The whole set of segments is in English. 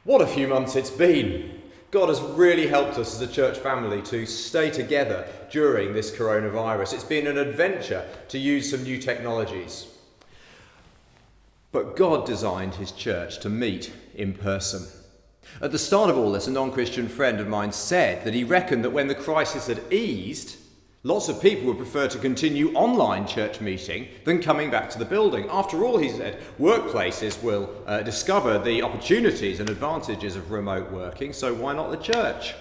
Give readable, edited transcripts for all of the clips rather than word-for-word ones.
What a few months it's been. God has really helped us as a church family to stay together during this coronavirus. It's been an adventure to use some new technologies. But God designed his church to meet in person. At the start of all this, a non-Christian friend of mine said that he reckoned that when the crisis had eased, lots of people would prefer to continue online church meeting than coming back to the building. After all, he said, workplaces will discover the opportunities and advantages of remote working, so why not the church?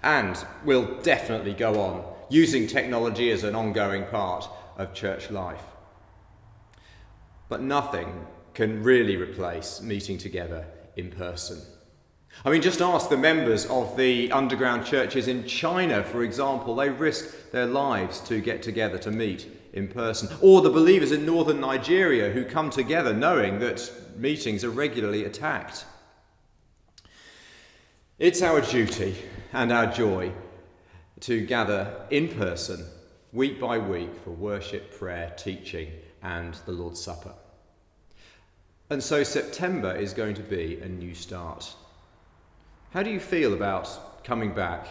And we'll definitely go on using technology as an ongoing part of church life. But nothing can really replace meeting together in person. I mean, just ask the members of the underground churches in China, for example. They risk their lives to get together to meet in person. Or the believers in northern Nigeria who come together knowing that meetings are regularly attacked. It's our duty and our joy to gather in person, week by week, for worship, prayer, teaching, and the Lord's Supper. And so September is going to be a new start. How do you feel about coming back?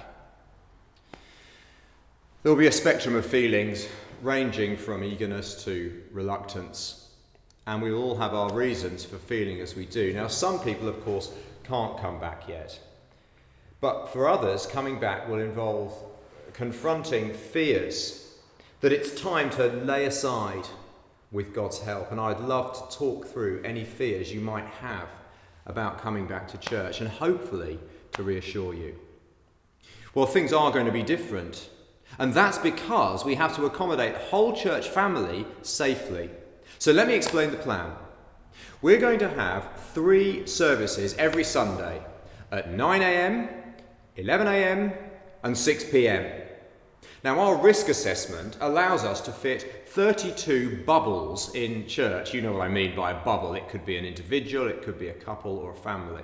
There will be a spectrum of feelings ranging from eagerness to reluctance, and we will all have our reasons for feeling as we do. Now, some people, of course, can't come back yet, but for others, coming back will involve confronting fears that it's time to lay aside with God's help. And I'd love to talk through any fears you might have about coming back to church and hopefully to reassure you. Well, things are going to be different, and that's because we have to accommodate the whole church family safely. So let me explain the plan. We're going to have 3 services every Sunday at 9 a.m, 11 a.m, and 6 p.m. Now, our risk assessment allows us to fit 32 bubbles in church. You know what I mean by a bubble. It could be an individual, it could be a couple or a family.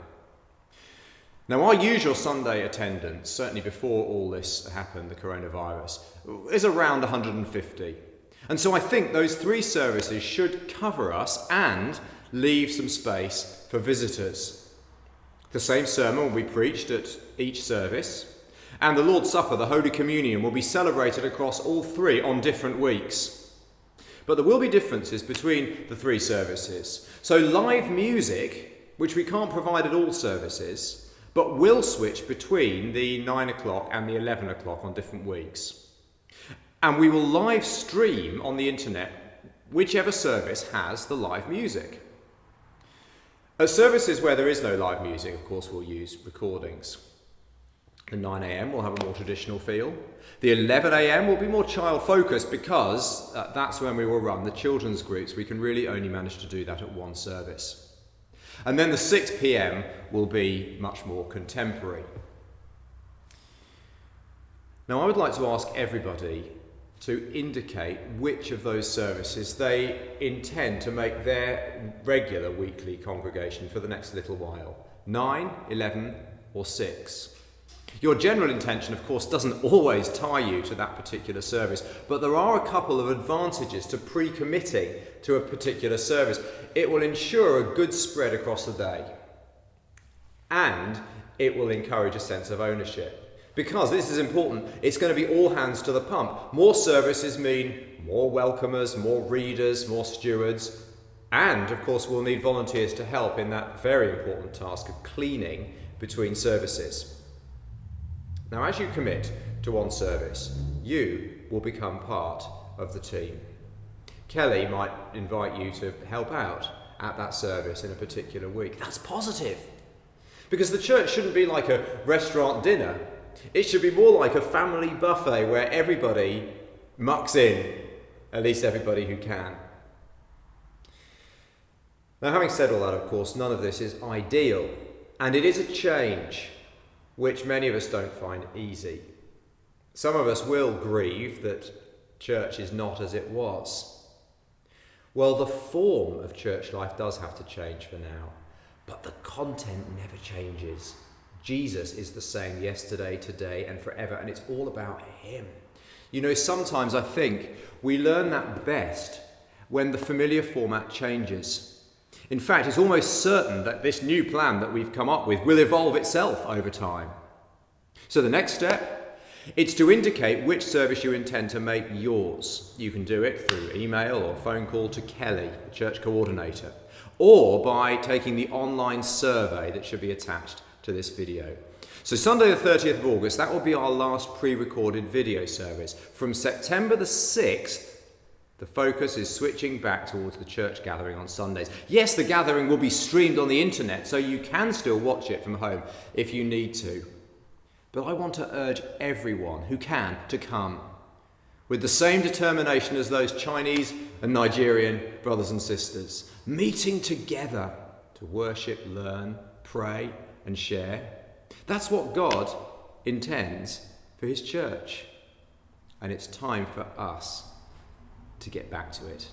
Now, our usual Sunday attendance, certainly before all this happened, the coronavirus, is around 150. And so I think those 3 services should cover us and leave some space for visitors. The same sermon will be preached at each service. And the Lord's Supper, the Holy Communion, will be celebrated across all 3 on different weeks. But there will be differences between the 3 services. So live music, which we can't provide at all services, but will switch between the 9 o'clock and the 11 o'clock on different weeks. And we will live stream on the internet whichever service has the live music. At services where there is no live music, of course, we'll use recordings. The 9 a.m. will have a more traditional feel. The 11 a.m. will be more child-focused because that's when we will run the children's groups. We can really only manage to do that at one service. And then the 6 p.m. will be much more contemporary. Now, I would like to ask everybody to indicate which of those services they intend to make their regular weekly congregation for the next little while. 9, 11, or 6. Your general intention, of course, doesn't always tie you to that particular service, but there are a couple of advantages to pre-committing to a particular service. It will ensure a good spread across the day, and it will encourage a sense of ownership. Because this is important, it's going to be all hands to the pump. More services mean more welcomers, more readers, more stewards, and, of course, we'll need volunteers to help in that very important task of cleaning between services. Now, as you commit to one service, you will become part of the team. Kelly might invite you to help out at that service in a particular week. That's positive, because the church shouldn't be like a restaurant dinner. It should be more like a family buffet where everybody mucks in, at least everybody who can. Now, having said all that, of course, none of this is ideal, and it is a change which many of us don't find easy. Some of us will grieve that church is not as it was. Well, the form of church life does have to change for now, but the content never changes. Jesus is the same yesterday, today, and forever, and it's all about him. You know, sometimes I think we learn that best when the familiar format changes. In fact, it's almost certain that this new plan that we've come up with will evolve itself over time. So the next step, it's to indicate which service you intend to make yours. You can do it through email or phone call to Kelly, the church coordinator, or by taking the online survey that should be attached to this video. So Sunday the 30th of August, that will be our last pre-recorded video service. From September the 6th, the focus is switching back towards the church gathering on Sundays. Yes, the gathering will be streamed on the internet, so you can still watch it from home if you need to. But I want to urge everyone who can to come with the same determination as those Chinese and Nigerian brothers and sisters, meeting together to worship, learn, pray and share. That's what God intends for his church. And it's time for us to get back to it.